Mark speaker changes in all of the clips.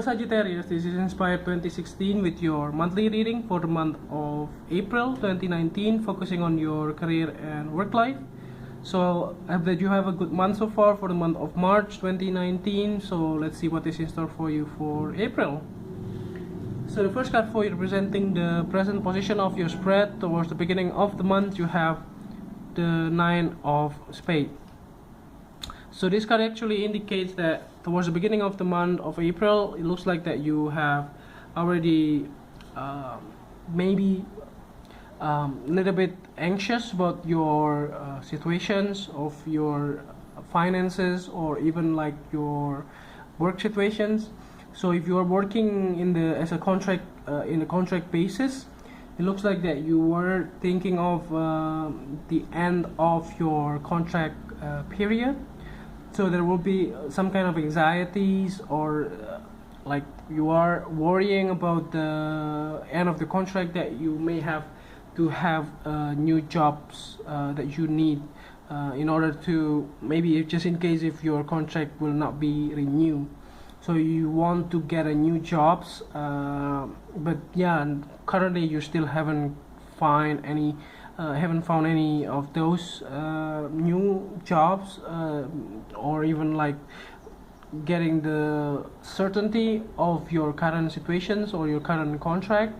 Speaker 1: Sagittarius, this is Inspired 2016 with your monthly reading for the month of April 2019, focusing on your career and work life. So I hope that you have a good month so far for the month of March 2019. So let's see what is in store for you for April. So the first card for you representing the present position of your spread towards the beginning of the month, you have the Nine of Spades. So this card actually indicates that towards the beginning of the month of April, it looks like that you have already maybe a little bit anxious about your situations of your finances, or even like your work situations. So if you are working in the as a contract in a contract basis, it looks like that you were thinking of the end of your contract period. So there will be some kind of anxieties, or like you are worrying about the end of the contract, that you may have to have new jobs that you need in order to, maybe just in case if your contract will not be renewed. So you want to get a new jobs, but yeah, currently you still haven't found any of those new jobs, or even like getting the certainty of your current situations or your current contract.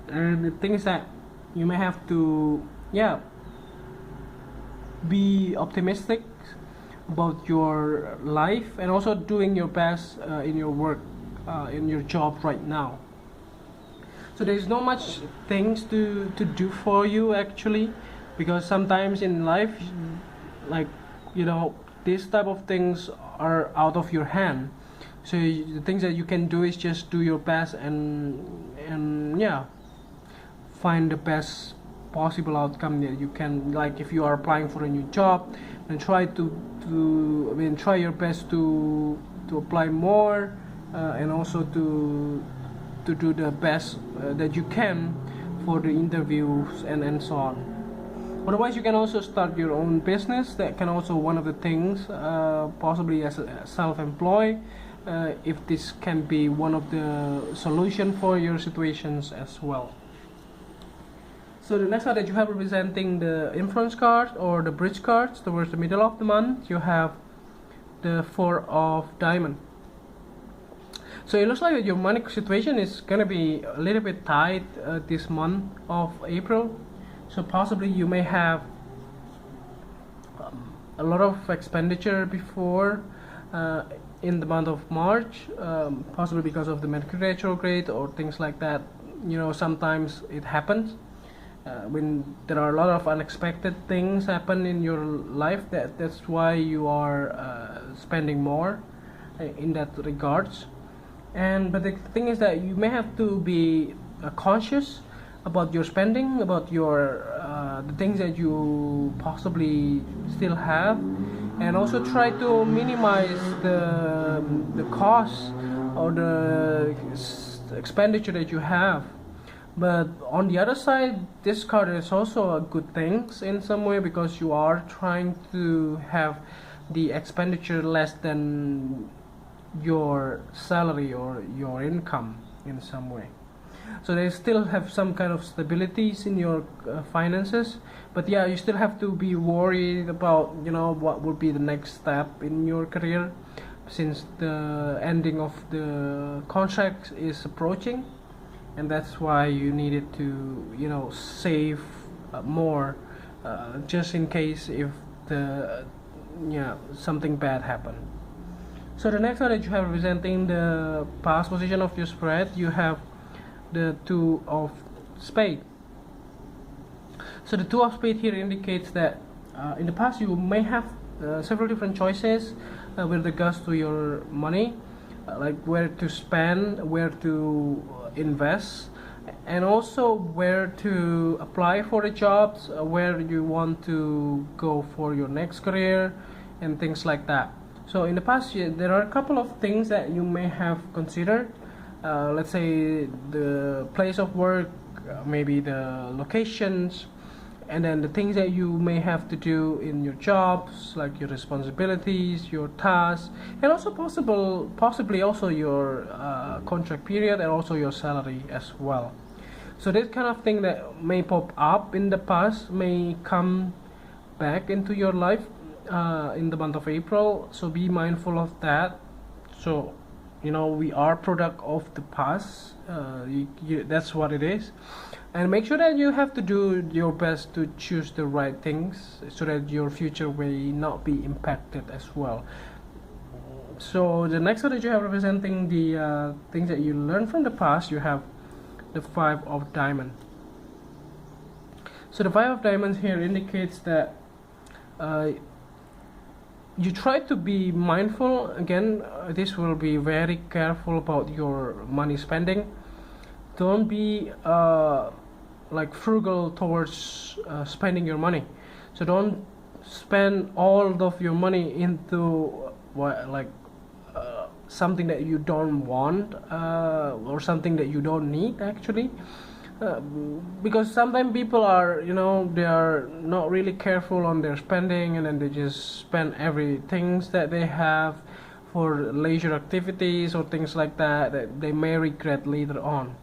Speaker 1: And the thing is that you may have to be optimistic about your life, and also doing your best in your work, in your job right now. So there's not much things to do for you actually, because sometimes in life, like, you know, this type of things are out of your hand. So the things that you can do is just do your best and yeah, find the best possible outcome that you can. Like if you are applying for a new job, and try try your best to apply more, and also to do the best that you can for the interviews and so on. Otherwise, you can also start your own business. That can also one of the things, possibly as a self-employed, if this can be one of the solution for your situations as well. So the next card that you have representing the influence card or the bridge cards towards the middle of the month, you have the Four of Diamonds. So it looks like your money situation is gonna be a little bit tight this month of April. So possibly you may have a lot of expenditure before in the month of March, possibly because of the Mercury retrograde or things like that. You know, sometimes it happens when there are a lot of unexpected things happen in your life. That's why you are spending more in that regards. But the thing is that you may have to be conscious about your spending, about your the things that you possibly still have, and also try to minimize the cost or the expenditure that you have. But on the other side, this card is also a good thing in some way, because you are trying to have the expenditure less than your salary or your income in some way. So they still have some kind of stabilities in your finances, but yeah, you still have to be worried about, you know, what would be the next step in your career, since the ending of the contract is approaching. And that's why you needed to, you know, save more, just in case if something bad happened. So the next one that you have representing the past position of your spread, you have the Two of Spades. So the Two of Spades here indicates that in the past you may have several different choices with regards to your money, like where to spend, where to invest, and also where to apply for the jobs, where you want to go for your next career, and things like that. So in the past year, there are a couple of things that you may have considered. Let's say the place of work, maybe the locations, and then the things that you may have to do in your jobs, like your responsibilities, your tasks, and also possibly also your contract period, and also your salary as well. So this kind of thing that may pop up in the past may come back into your life in the month of April, so be mindful of that. So we are product of the past, that's what it is. And make sure that you have to do your best to choose the right things so that your future may not be impacted as well. So the next card that you have representing the things that you learned from the past, you have the 5 of Diamonds. So the 5 of Diamonds here indicates that you try to be mindful. Again, this will be very careful about your money spending. Don't be like frugal towards spending your money. So don't spend all of your money into something that you don't want or something that you don't need actually. Because sometimes people are they are not really careful on their spending, and then they just spend everything that they have for leisure activities or things like that they may regret later on.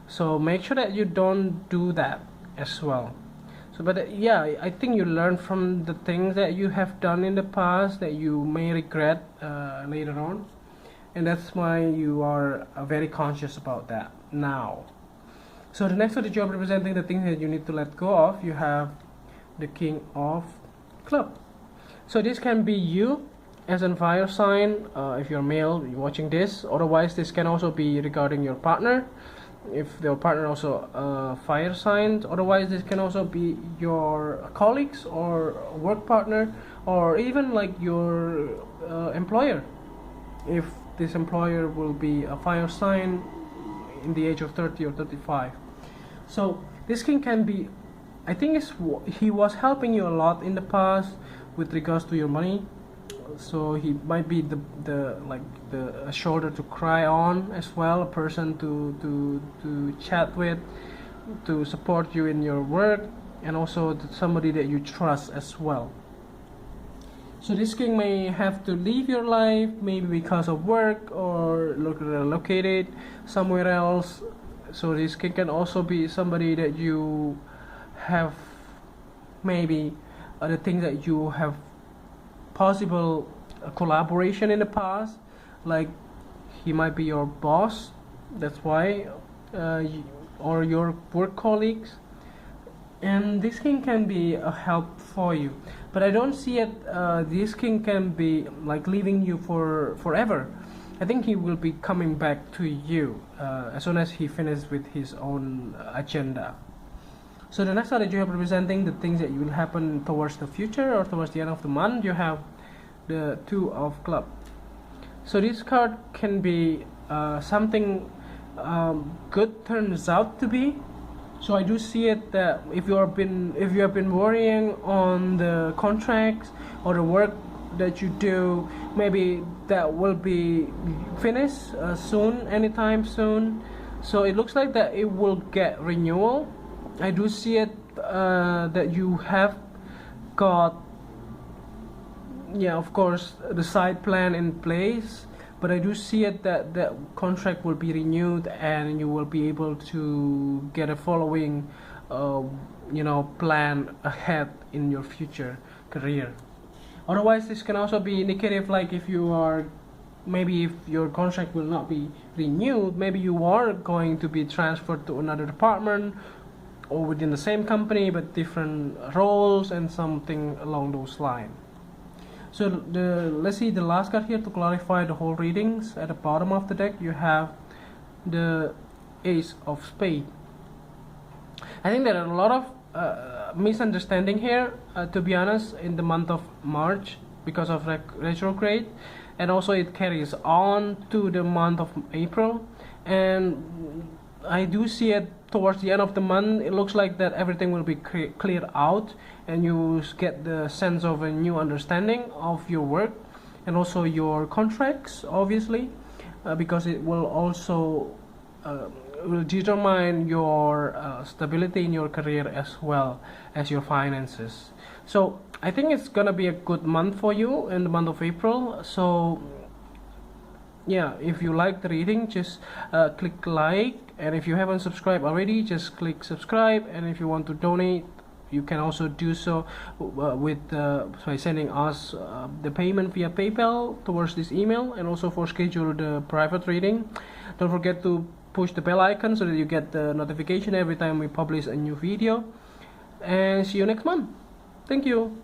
Speaker 1: So make sure that you don't do that as well. So but I think you learn from the things that you have done in the past that you may regret later on, and that's why you are very conscious about that now. So the next one that you are representing the things that you need to let go of, you have the King of Clubs. So this can be you as a fire sign, if you're male, you're watching this. Otherwise, this can also be regarding your partner, if your partner also fire signs. Otherwise, this can also be your colleagues or work partner, or even like your employer, if this employer will be a fire sign in the age of 30 or 35. So this king can be, I think he was helping you a lot in the past with regards to your money. So he might be a shoulder to cry on as well, a person to chat with, to support you in your work, and also somebody that you trust as well. So this king may have to leave your life, maybe because of work or relocated somewhere else. So this king can also be somebody that you have, maybe the things that you have possible collaboration in the past, like he might be your boss, that's why, or your work colleagues, and this king can be a help for you. But I don't see it, this king can be like leaving you forever. I think he will be coming back to you as soon as he finishes with his own agenda. So the next card that you have representing the things that will happen towards the future or towards the end of the month, you have the 2 of Clubs. So this card can be something good turns out to be. So I do see it that if you have been worrying on the contracts or the work that you do, maybe that will be finished soon, anytime soon. So it looks like that it will get renewal. I do see it that you have got, of course, the side plan in place, but I do see it that the contract will be renewed and you will be able to get a following plan ahead in your future career. Otherwise, this can also be indicative, like if your contract will not be renewed, maybe you are going to be transferred to another department or within the same company but different roles and something along those lines. So let's see the last card here to clarify the whole readings. At the bottom of the deck you have the Ace of Spades. I think there are a lot of misunderstanding here, to be honest, in the month of March because of retrograde, and also it carries on to the month of April, and I do see it towards the end of the month. It looks like that everything will be cleared out and you get the sense of a new understanding of your work and also your contracts, obviously, because it will also will determine your stability in your career as well as your finances. So I think it's gonna be a good month for you in the month of April. So yeah, if you like the reading, just click like, and if you haven't subscribed already, just click subscribe. And if you want to donate, you can also do so by sending us the payment via PayPal towards this email, and also for schedule the private reading. Don't forget to push the bell icon so that you get the notification every time we publish a new video. And see you next month. Thank you.